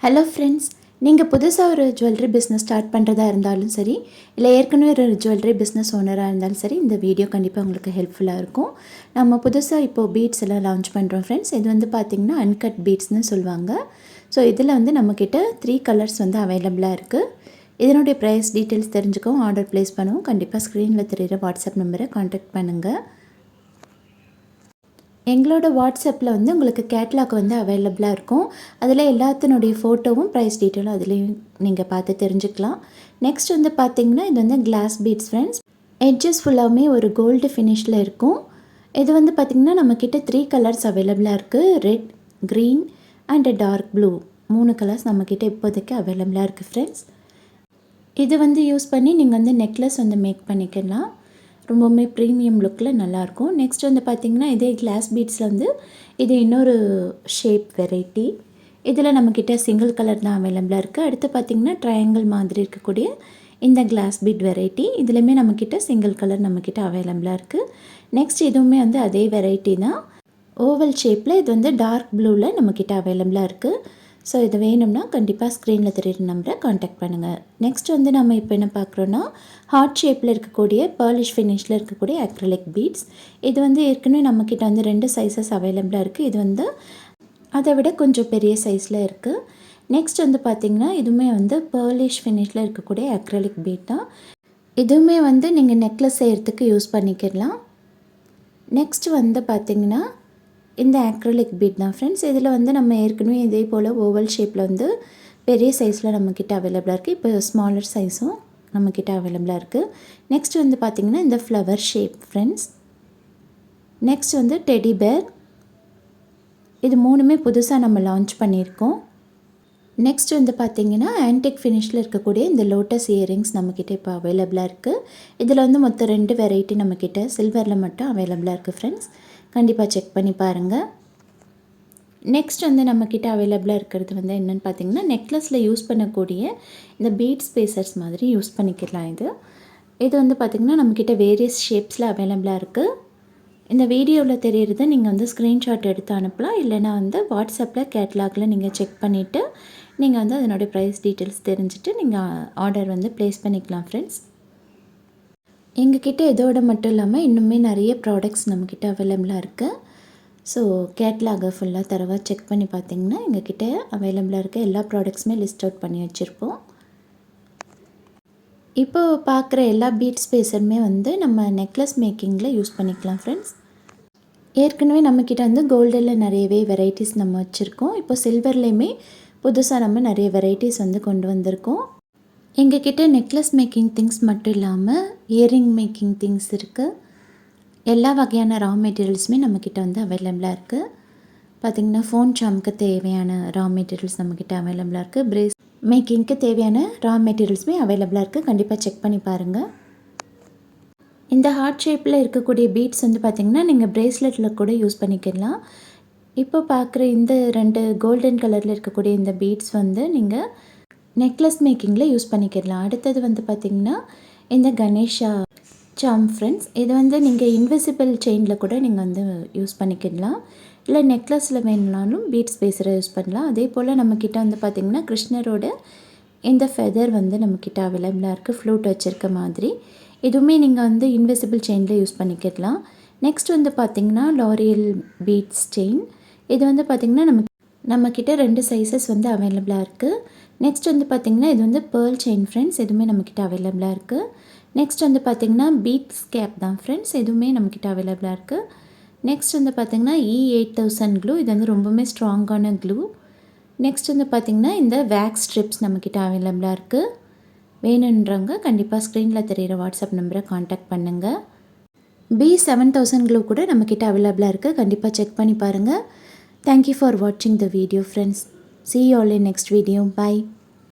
Hello friends, நீங்கள் புதுசாக ஒரு ஜுவல்லரி பிஸ்னஸ் ஸ்டார்ட் பண்ணுறதா இருந்தாலும் சரி, இல்லை ஏற்கனவே ஒரு ஜுவல்லரி பிஸ்னஸ் ஓனராக இருந்தாலும் சரி, இந்த வீடியோ கண்டிப்பாக உங்களுக்கு ஹெல்ப்ஃபுல்லாக இருக்கும். நம்ம புதுசாக இப்போது பீட்ஸ் எல்லாம் லான்ச் பண்ணுறோம் ஃப்ரெண்ட்ஸ். இது வந்து பார்த்திங்கன்னா அன்கட் பீட்ஸ்னு சொல்லுவாங்க. ஸோ இதில் வந்து நம்மக்கிட்ட 3 கலர்ஸ் வந்து அவைலபிளாக இருக்குது. இதனுடைய ப்ரைஸ் டீட்டெயில்ஸ் தெரிஞ்சுக்கவும் ஆர்டர் ப்ளேஸ் பண்ணவும் கண்டிப்பாக ஸ்க்ரீனில் தெரிகிற வாட்ஸ்அப் நம்பரை கான்டாக்ட் பண்ணுங்கள். எங்களோட வாட்ஸ்அப்பில் வந்து உங்களுக்கு கேட்லாக் வந்து அவைலபிளாக இருக்கும். அதில் எல்லாத்தினுடைய ஃபோட்டோவும் ப்ரைஸ் டீட்டெயிலும் அதுலேயும் நீங்கள் பார்த்து தெரிஞ்சுக்கலாம். நெக்ஸ்ட் வந்து பார்த்திங்கன்னா இது வந்து கிளாஸ் பீட்ஸ் ஃப்ரெண்ட்ஸ். எட்ஜஸ் ஃபுல்லாகவுமே ஒரு கோல்டு ஃபினிஷில் இருக்கும். இது வந்து பார்த்திங்கன்னா நம்மக்கிட்ட 3 கலர்ஸ் அவைலபிளாக இருக்குது. Red, green and dark blue 3 colours நம்மக்கிட்ட இப்போதைக்கு அவைலபிளாக இருக்குது ஃப்ரெண்ட்ஸ். இது வந்து யூஸ் பண்ணி நீங்கள் வந்து நெக்லஸ் வந்து மேக் பண்ணிக்கலாம். ரொம்பவுமே ப்ரீமியம் லுக்கில் நல்லாயிருக்கும். நெக்ஸ்ட் வந்து பார்த்திங்கன்னா இதே கிளாஸ் பீட்ஸில் வந்து இது இன்னொரு ஷேப் வெரைட்டி. இதில் நம்மக்கிட்ட சிங்கிள் கலர் தான் அவைலபிளாக இருக்குது. அடுத்து பார்த்திங்கன்னா ட்ரையாங்கிள் மாதிரி இருக்கக்கூடிய இந்த கிளாஸ் பீட் வெரைட்டி. இதுலேயுமே நம்மக்கிட்ட சிங்கிள் கலர் நம்மக்கிட்ட அவைலபிளாக இருக்குது. நெக்ஸ்ட் இதுவுமே வந்து அதே வெரைட்டி தான். ஓவல் ஷேப்பில் இது வந்து டார்க் ப்ளூவில் நம்மக்கிட்ட அவைலபிளாக இருக்குது. ஸோ இது வேணும்னா கண்டிப்பாக ஸ்க்ரீனில் தெரியுற நம்பரை காண்டாக்ட் பண்ணுங்கள். நெக்ஸ்ட் வந்து நம்ம இப்போ என்ன பார்க்குறோன்னா ஹார்ட் ஷேப்பில் இருக்கக்கூடிய பேர்லிஷ் ஃபினிஷில் இருக்கக்கூடிய அக்ரிலிக் பீட்ஸ். இது வந்து ஏற்கனவே நம்மக்கிட்ட வந்து 2 சைஸஸ் அவைலபிளாக இருக்குது. இது வந்து அதை விட கொஞ்சம் பெரிய சைஸில் இருக்குது. நெக்ஸ்ட் வந்து பார்த்திங்கன்னா இதுவுமே வந்து பேர்லிஷ் ஃபினிஷில் இருக்கக்கூடிய அக்ரிலிக் பீட் தான். இதுவுமே வந்து நீங்கள் நெக்லஸ் செய்கிறதுக்கு யூஸ் பண்ணிக்கலாம். நெக்ஸ்ட் வந்து பார்த்திங்கன்னா இந்த அக்ரிலிக் பீட் தான் ஃப்ரெண்ட்ஸ். இதில் வந்து நம்ம ஏற்கனவே இதே போல் ஓவல் ஷேப்பில் வந்து பெரிய சைஸில் நம்மக்கிட்ட அவைலபிளாக இருக்குது. இப்போ ஸ்மாலர் சைஸும் நம்மக்கிட்ட அவைலபிளாக இருக்குது. நெக்ஸ்ட் வந்து பார்த்திங்கன்னா இந்த ஃப்ளவர் ஷேப் ஃப்ரெண்ட்ஸ். நெக்ஸ்ட் வந்து டெடி பேர். இது 3மே புதுசாக நம்ம லான்ச் பண்ணியிருக்கோம். நெக்ஸ்ட் வந்து பார்த்திங்கன்னா ஆன்டிக் ஃபினிஷில் இருக்கக்கூடிய இந்த லோட்டஸ் இயரிங்ஸ் நம்மக்கிட்ட இப்போ அவைலபிளாக இருக்குது. இதில் வந்து மொத்தம் 2 வெரைட்டி நம்மக்கிட்ட சில்வரில் மட்டும் அவைலபிளாக இருக்குது ஃப்ரெண்ட்ஸ். கண்டிப்பாக செக் பண்ணி பாருங்கள். நெக்ஸ்ட் வந்து நம்மக்கிட்ட அவைலபிளாக இருக்கிறது வந்து என்னென்னு பார்த்திங்கன்னா நெக்லஸில் யூஸ் பண்ணக்கூடிய இந்த பீட் ஸ்பேசர்ஸ் மாதிரி யூஸ் பண்ணிக்கலாம். இது வந்து பார்த்திங்கன்னா நம்மக்கிட்ட வேரியஸ் ஷேப்ஸில் அவைலபிளாக இருக்குது. இந்த வீடியோவில் தெரியுறத நீங்கள் வந்து ஸ்க்ரீன்ஷாட் எடுத்து அனுப்பலாம். இல்லைனா வந்து வாட்ஸ்அப்பில் கேட்லாகில் நீங்கள் செக் பண்ணிவிட்டு நீங்கள் வந்து அதனுடைய ப்ரைஸ் டீட்டெயில்ஸ் தெரிஞ்சுட்டு நீங்கள் ஆர்டர் வந்து ப்ளேஸ் பண்ணிக்கலாம் ஃப்ரெண்ட்ஸ். எங்ககிட்ட இதோட மட்டும் இல்லாமல் இன்னுமே நிறைய ப்ராடக்ட்ஸ் நம்மக்கிட்ட அவைலபிளாக இருக்குது. ஸோ கேட்லாகை ஃபுல்லாக தரவாக செக் பண்ணி பார்த்திங்கன்னா எங்ககிட்ட அவைலபிளாக இருக்க எல்லா ப்ராடக்ட்ஸுமே லிஸ்ட் அவுட் பண்ணி வச்சுருப்போம். இப்போது பார்க்குற எல்லா பீட் ஸ்பேஸருமே வந்து நம்ம நெக்லஸ் மேக்கிங்கில் யூஸ் பண்ணிக்கலாம் ஃப்ரெண்ட்ஸ். ஏற்கனவே நம்மக்கிட்ட வந்து கோல்டில் நிறையவே வெரைட்டிஸ் நம்ம வச்சுருக்கோம். இப்போ சில்வர்லேயுமே புதுசாக நம்ம நிறைய வெரைட்டிஸ் வந்து கொண்டு வந்திருக்கோம். எங்ககிட்ட நெக்லஸ் மேக்கிங் திங்ஸ் மட்டும் இல்லாமல் இயரிங் மேக்கிங் திங்ஸ் இருக்குது. எல்லா வகையான ரா மெட்டீரியல்ஸுமே நம்மக்கிட்ட வந்து அவைலபிளாக இருக்குது. பார்த்திங்கன்னா ஃபோன் சாம்க்கு தேவையான ரா மெட்டீரியல்ஸ் நம்மக்கிட்ட அவைலபிளாக இருக்குது. பிரேஸ் மேக்கிங்க்கு தேவையான ரா மெட்டீரியல்ஸுமே அவைலபிளாக இருக்குது. கண்டிப்பாக செக் பண்ணி பாருங்கள். இந்த ஹார்ட் ஷேப்பில் இருக்கக்கூடிய பீட்ஸ் வந்து பார்த்திங்கன்னா நீங்கள் ப்ரேஸ்லெட்டில் கூட யூஸ் பண்ணிக்கலாம். இப்போ பார்க்குற இந்த 2 கோல்டன் கலரில் இருக்கக்கூடிய இந்த பீட்ஸ் வந்து நீங்கள் நெக்லஸ் மேக்கிங்கில் யூஸ் பண்ணிக்கலாம். அடுத்தது வந்து பார்த்திங்கன்னா இந்த கணேஷா சாம் ஃப்ரெண்ட்ஸ். இது வந்து நீங்கள் இன்விசிபிள் செயினில் கூட நீங்கள் வந்து யூஸ் பண்ணிக்கலாம். இல்லை நெக்லஸில் வேணுனாலும் பீட்ஸ் பேசுகிற யூஸ் பண்ணலாம். அதே போல் நம்மக்கிட்ட வந்து பார்த்திங்கன்னா கிருஷ்ணரோட இந்த ஃபெதர் வந்து நம்மக்கிட்ட அவைலபிளாக இருக்குது. ஃப்ளூட் வச்சுருக்க மாதிரி. இதுவுமே நீங்கள் வந்து இன்விசிபிள் செயினில் யூஸ் பண்ணிக்கலாம். நெக்ஸ்ட் வந்து பார்த்திங்கன்னா லாரியல் பீட்ஸ் செயின். இது வந்து பார்த்திங்கன்னா நம்மக்கிட்ட 2 சைஸஸ் வந்து அவைலபிளாக இருக்குது. நெக்ஸ்ட் வந்து பார்த்திங்கன்னா இது வந்து பேர்ல் செயின் ஃப்ரெண்ட்ஸ். இதுவுமே நம்மக்கிட்ட அவைலபிளாக இருக்குது. நெக்ஸ்ட் வந்து பார்த்திங்கன்னா பீட்ஸ் கேப் தான் ஃப்ரெண்ட்ஸ். இதுவுமே நம்மக்கிட்ட அவைலபிளாக இருக்குது. நெக்ஸ்ட் வந்து பார்த்திங்கன்னா E8000 க்ளூ. இது வந்து ரொம்பவுமே ஸ்ட்ராங்கான க்ளூ. நெக்ஸ்ட் வந்து பார்த்திங்கன்னா இந்த வேக்ஸ் ஸ்ட்ரிப்ஸ் நம்மக்கிட்ட அவைலபிளாக இருக்குது. வேணுன்றவங்க கண்டிப்பாக ஸ்க்ரீனில் தெரிகிற வாட்ஸ்அப் நம்பரை காண்டாக்ட் பண்ணுங்கள். B7000 க்ளூ கூட நம்மக்கிட்ட அவைலபிளாக இருக்குது. கண்டிப்பாக செக் பண்ணி பாருங்கள். Thank you for watching the video friends. See you all in next video. Bye.